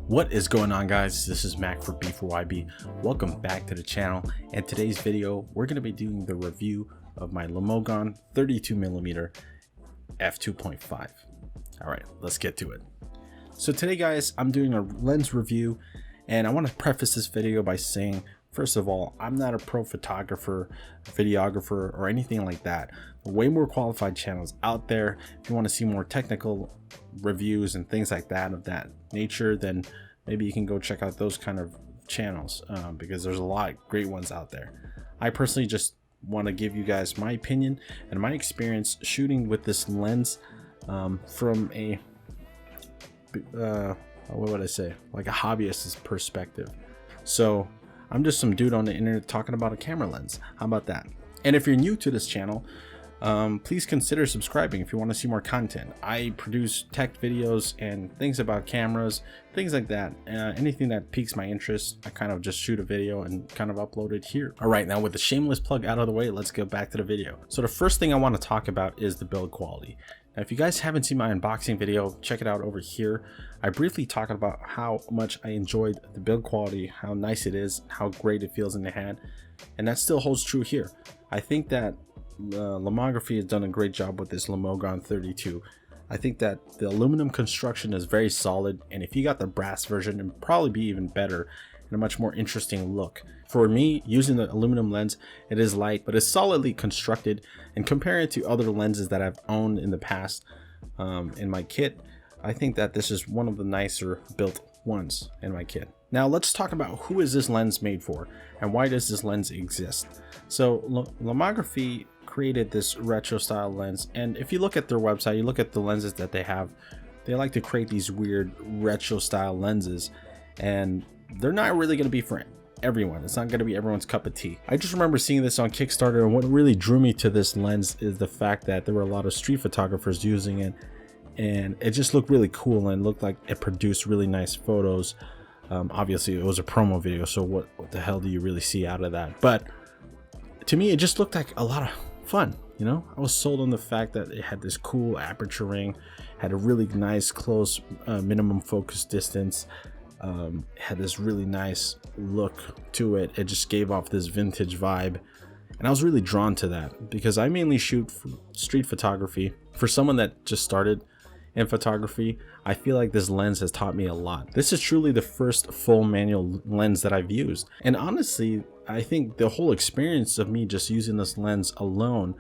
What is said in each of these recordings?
What is going on, guys? This is Mac for B4YB. Welcome back to the channel. And today's video, we're going to be doing the review of my Lomogon 32mm f2.5. All right, let's get to it. So today, guys, I'm doing a lens review, and I want to preface this video by saying, first of all, I'm not a pro photographer, videographer, or anything like that. Way more qualified channels out there. If you want to see more technical reviews and things like that of that nature, then maybe you can go check out those kind of channels, because there's a lot of great ones out there. I personally just want to give you guys my opinion and my experience shooting with this lens from a what would I say, like a hobbyist's perspective. So I'm just some dude on the internet talking about a camera lens. How about that? And if you're new to this channel, please consider subscribing if you want to see more content. I produce tech videos and things about cameras, things like that. Anything that piques my interest, I kind of just shoot a video and kind of upload it here. All right, now with the shameless plug out of the way, let's get back to the video. So the first thing I want to talk about is the build quality. Now, if you guys haven't seen my unboxing video, check it out over here. I briefly talked about how much I enjoyed the build quality, how nice it is, how great it feels in the hand, and that still holds true here. I think that Lomography has done a great job with this Lomogon 32. I think that the aluminum construction is very solid, and if you got the brass version, it would probably be even better and a much more interesting look. For me, using the aluminum lens, it is light, but it's solidly constructed, and comparing it to other lenses that I've owned in the past in my kit, I think that this is one of the nicer built ones in my kit. Now let's talk about who is this lens made for and why does this lens exist. So Lomography created this retro style lens, and if you look at their website, you look at the lenses that they have, they like to create these weird retro style lenses, and they're not really going to be for everyone. It's not going to be everyone's cup of tea. I just remember seeing this on Kickstarter, and what really drew me to this lens is the fact that there were a lot of street photographers using it, and it just looked really cool and looked like it produced really nice photos. Obviously it was a promo video, so what the hell do you really see out of that? But to me, it just looked like a lot of fun. You know, I was sold on the fact that it had this cool aperture ring, had a really nice close minimum focus distance, had this really nice look to it. It just gave off this vintage vibe, and I was really drawn to that because I mainly shoot street photography. For someone that just started in photography, I feel like this lens has taught me a lot. This is truly the first full manual lens that I've used, and honestly, I think the whole experience of me just using this lens alone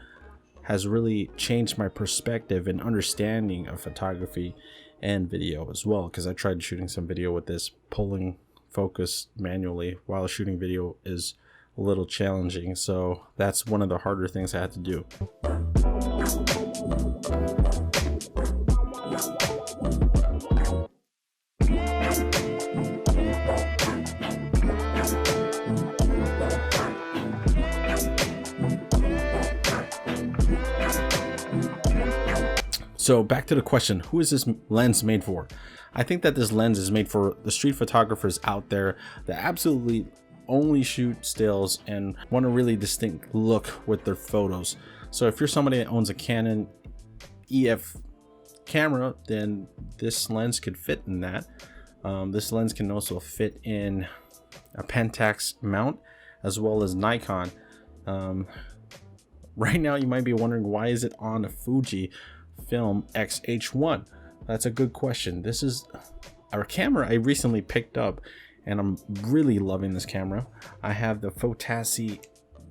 has really changed my perspective and understanding of photography and video as well, because I tried shooting some video with this. Pulling focus manually while shooting video is a little challenging, so that's one of the harder things I had to do. So back to the question, who is this lens made for? I think that this lens is made for the street photographers out there that absolutely only shoot stills and want a really distinct look with their photos. So if you're somebody that owns a Canon EF camera, then this lens could fit in that. This lens can also fit in a Pentax mount as well as Nikon. Right now you might be wondering, why is it on a Fuji Film X-H1? That's a good question. This is our camera I recently picked up, and I'm really loving this camera. I have the Photasi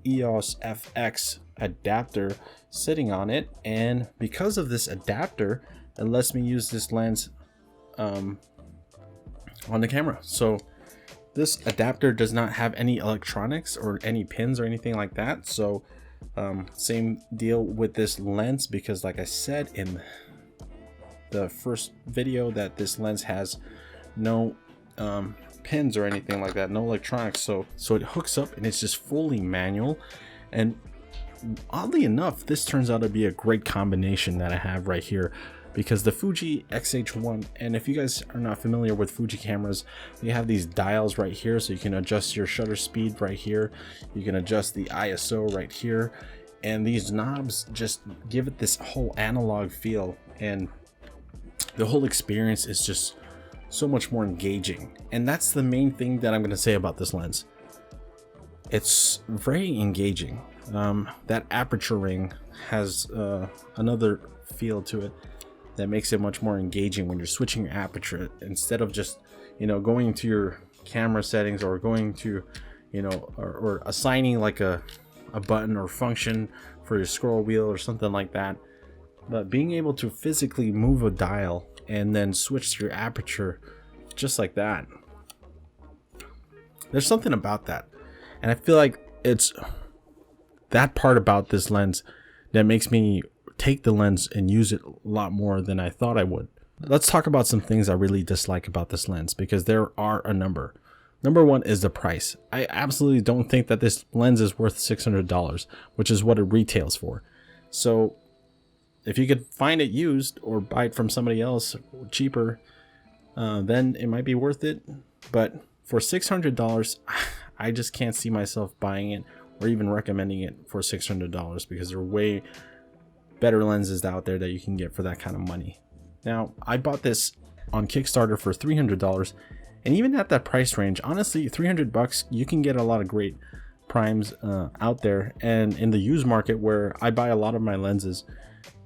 EOS FX adapter sitting on it, and because of this adapter, it lets me use this lens on the camera. So this adapter does not have any electronics or any pins or anything like that. So same deal with this lens, because like I said in the first video, that this lens has no pins or anything like that, no electronics, so it hooks up and it's just fully manual. And oddly enough, this turns out to be a great combination that I have right here, because the Fuji X-H1, and if you guys are not familiar with Fuji cameras, you have these dials right here, so you can adjust your shutter speed right here, you can adjust the ISO right here, and these knobs just give it this whole analog feel, and the whole experience is just so much more engaging. And that's the main thing that I'm going to say about this lens. It's very engaging. That aperture ring has another feel to it that makes it much more engaging when you're switching your aperture, instead of just, you know, going to your camera settings or going to, you know, or assigning like a button or function for your scroll wheel or something like that. But being able to physically move a dial and then switch your aperture just like that, there's something about that. And I feel like it's that part about this lens that makes me take the lens and use it a lot more than I thought I would. Let's talk about some things I really dislike about this lens, because there are a number. Number one is the price. I absolutely don't think that this lens is worth $600, which is what it retails for. So if you could find it used or buy it from somebody else cheaper, then it might be worth it. But for $600, I just can't see myself buying it or even recommending it for $600, because there are way better lenses out there that you can get for that kind of money. Now, I bought this on Kickstarter for $300, and even at that price range, honestly, $300, you can get a lot of great primes out there. And in the used market, where I buy a lot of my lenses,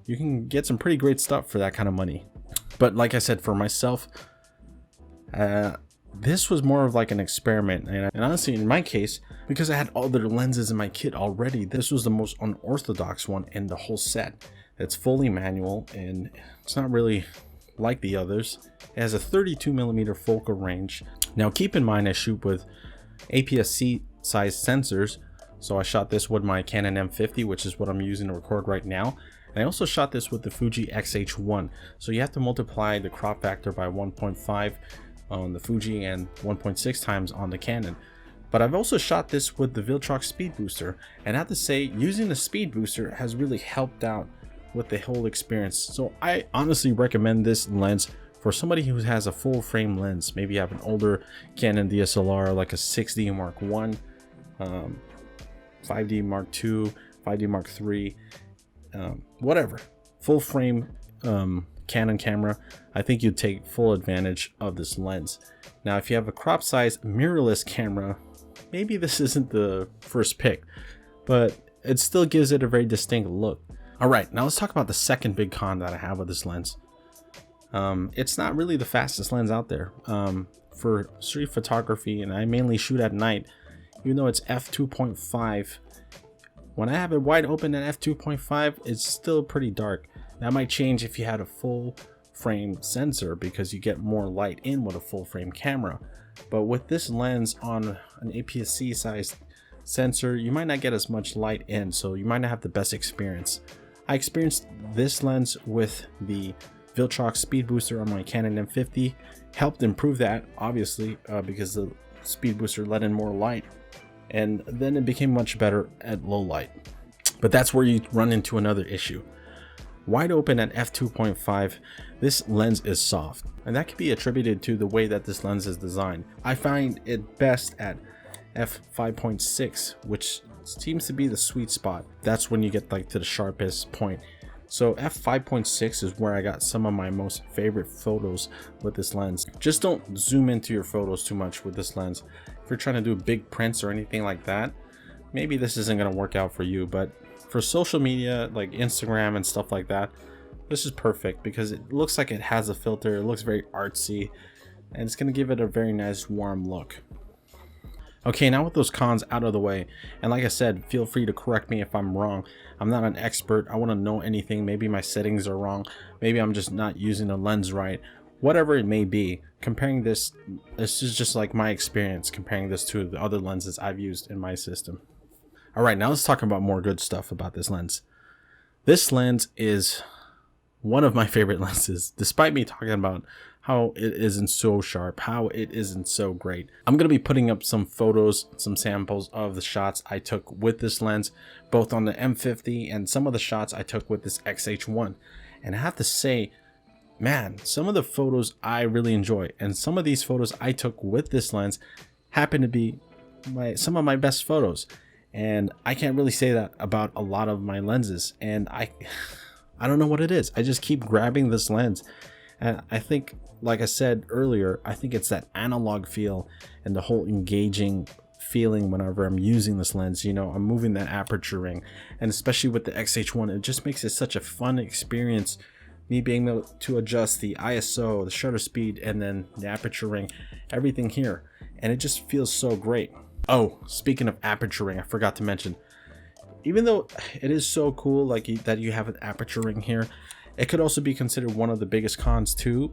you can get some pretty great stuff for that kind of money. But like I said, for myself, this was more of like an experiment. And honestly, in my case, because I had other lenses in my kit already, this was the most unorthodox one in the whole set. It's fully manual, and it's not really like the others. It has a 32mm focal range. Now keep in mind, I shoot with APS-C size sensors. So I shot this with my Canon M50, which is what I'm using to record right now. And I also shot this with the Fuji X-H1. So you have to multiply the crop factor by 1.5 on the Fuji and 1.6 times on the Canon. But I've also shot this with the Viltrox Speed Booster, and I have to say, using the Speed Booster has really helped out with the whole experience. So I honestly recommend this lens for somebody who has a full frame lens. Maybe you have an older Canon DSLR, like a 6D Mark I, 5D Mark II, 5D Mark III, whatever, full frame Canon camera. I think you'd take full advantage of this lens. Now, if you have a crop size mirrorless camera, maybe this isn't the first pick, but it still gives it a very distinct look. All right, now let's talk about the second big con that I have with this lens. It's not really the fastest lens out there for street photography, and I mainly shoot at night. Even though it's f2.5, when I have it wide open at f2.5, it's still pretty dark. That might change if you had a full frame sensor, because you get more light in with a full frame camera. But with this lens on an APS-C sized sensor, you might not get as much light in, so you might not have the best experience. I experienced this lens with the Viltrox Speed Booster on my Canon M50. Helped improve that, obviously, because the Speed Booster let in more light, and then it became much better at low light. But that's where you run into another issue. Wide open at f2.5, this lens is soft, and that can be attributed to the way that this lens is designed. I find it best at f5.6, which seems to be the sweet spot. That's when you get like to the sharpest point. So f5.6 is where I got some of my most favorite photos with this lens. Just don't zoom into your photos too much with this lens. If you're trying to do big prints or anything like that, maybe this isn't going to work out for you. But for social media like Instagram and stuff like that, this is perfect, because it looks like it has a filter. It looks very artsy, and it's going to give it a very nice warm look. Okay, now with those cons out of the way, and like I said, feel free to correct me if I'm wrong. I'm not an expert. I want to know anything. Maybe my settings are wrong. Maybe I'm just not using the lens right. Whatever it may be, comparing this is just like my experience, comparing this to the other lenses I've used in my system. All right, now let's talk about more good stuff about this lens. This lens is one of my favorite lenses, despite me talking about how it isn't so sharp, how it isn't so great. I'm going to be putting up some photos, some samples of the shots I took with this lens, both on the M50 and some of the shots I took with this X-H1. And I have to say, man, some of the photos I really enjoy, and some of these photos I took with this lens happen to be some of my best photos. And I can't really say that about a lot of my lenses, and I don't know what it is. I just keep grabbing this lens, And I think, like I said earlier, I think it's that analog feel and the whole engaging feeling whenever I'm using this lens. You know, I'm moving that aperture ring, and especially with the XH1, it just makes it such a fun experience. Me being able to adjust the ISO, the shutter speed, and then the aperture ring, everything here, and it just feels so great. Oh, speaking of aperture ring, I forgot to mention, even though it is so cool like that you have an aperture ring here, it could also be considered one of the biggest cons too,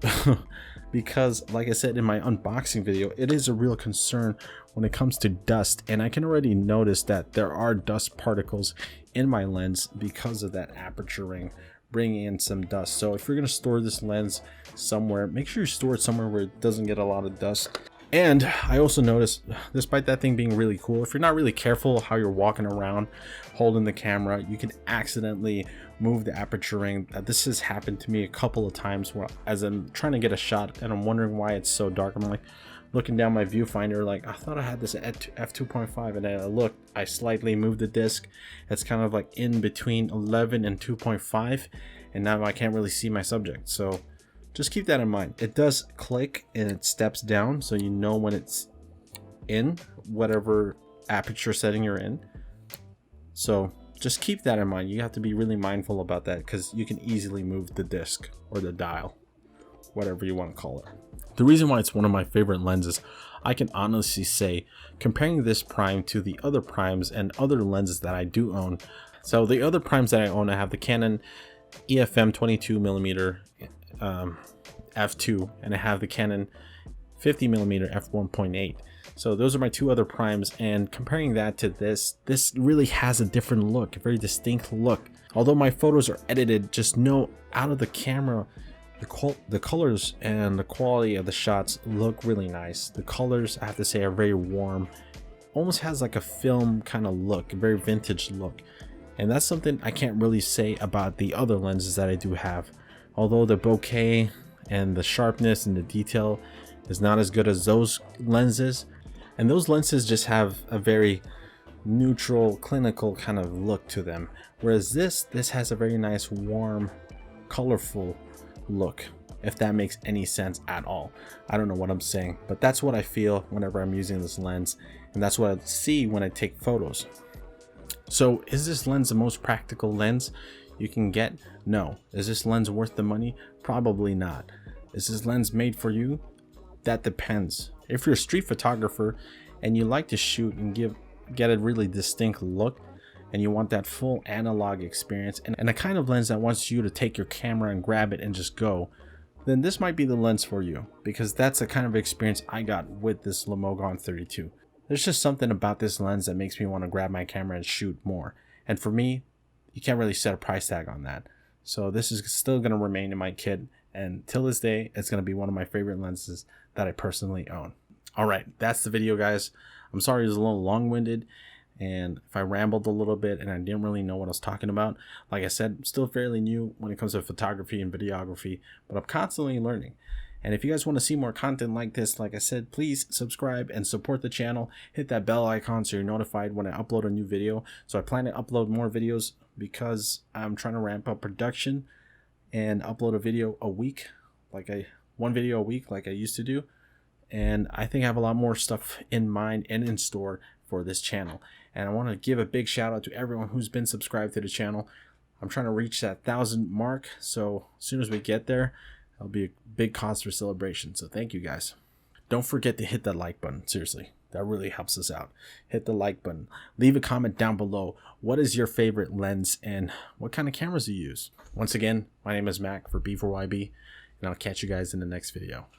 because like I said in my unboxing video, it is a real concern when it comes to dust, and I can already notice that there are dust particles in my lens because of that aperture ring bringing in some dust. So if you're going to store this lens somewhere, make sure you store it somewhere where it doesn't get a lot of dust. And I also noticed, despite that thing being really cool, if you're not really careful how you're walking around holding the camera, you can accidentally move the aperture ring. This has happened to me a couple of times where, as I'm trying to get a shot and I'm wondering why it's so dark, I'm like looking down my viewfinder like, I thought I had this at f2.5, and then I looked, I slightly moved the disc. It's kind of like in between 11 and 2.5, and now I can't really see my subject. So just keep that in mind. It does click and it steps down, so you know when it's in whatever aperture setting you're in. So just keep that in mind. You have to be really mindful about that, because you can easily move the disc or the dial, whatever you want to call it. The reason why it's one of my favorite lenses, I can honestly say, comparing this prime to the other primes and other lenses that I do own. So the other primes that I own, I have the Canon EFM 22mm f2, and I have the Canon 50mm f1.8. So those are my two other primes, and comparing that to this really has a different look, a very distinct look. Although my photos are edited, just know out of the camera, the colors and the quality of the shots look really nice. The colors, I have to say, are very warm, almost has like a film kind of look, a very vintage look. And that's something I can't really say about the other lenses that I do have. Although the bokeh and the sharpness and the detail is not as good as those lenses, and those lenses just have a very neutral, clinical kind of look to them, whereas this has a very nice, warm, colorful look, if that makes any sense at all. I don't know what I'm saying, but that's what I feel whenever I'm using this lens, and that's what I see when I take photos. So is this lens the most practical lens you can get? No. Is this lens worth the money? Probably not. Is this lens made for you? That depends. If you're a street photographer and you like to shoot and get a really distinct look, and you want that full analog experience and a kind of lens that wants you to take your camera and grab it and just go, then this might be the lens for you, because that's the kind of experience I got with this Lomogon 32. There's just something about this lens that makes me want to grab my camera and shoot more. And for me, you can't really set a price tag on that. So this is still going to remain in my kit, and till this day, it's going to be one of my favorite lenses that I personally own. All right, that's the video, guys. I'm sorry it was a little long-winded, and if I rambled a little bit and I didn't really know what I was talking about. Like I said, I'm still fairly new when it comes to photography and videography, but I'm constantly learning. And if you guys want to see more content like this, like I said, please subscribe and support the channel. Hit that bell icon so you're notified when I upload a new video. So I plan to upload more videos because I'm trying to ramp up production and upload a video a week, one video a week like I used to do. And I think I have a lot more stuff in mind and in store for this channel. And I want to give a big shout out to everyone who's been subscribed to the channel. I'm trying to reach that 1,000 mark, so as soon as we get there, it'll be a big cause for celebration. So thank you guys. Don't forget to hit that like button. Seriously, that really helps us out. Hit the like button. Leave a comment down below. What is your favorite lens and what kind of cameras you use? Once again, my name is Mac for B4YB, and I'll catch you guys in the next video.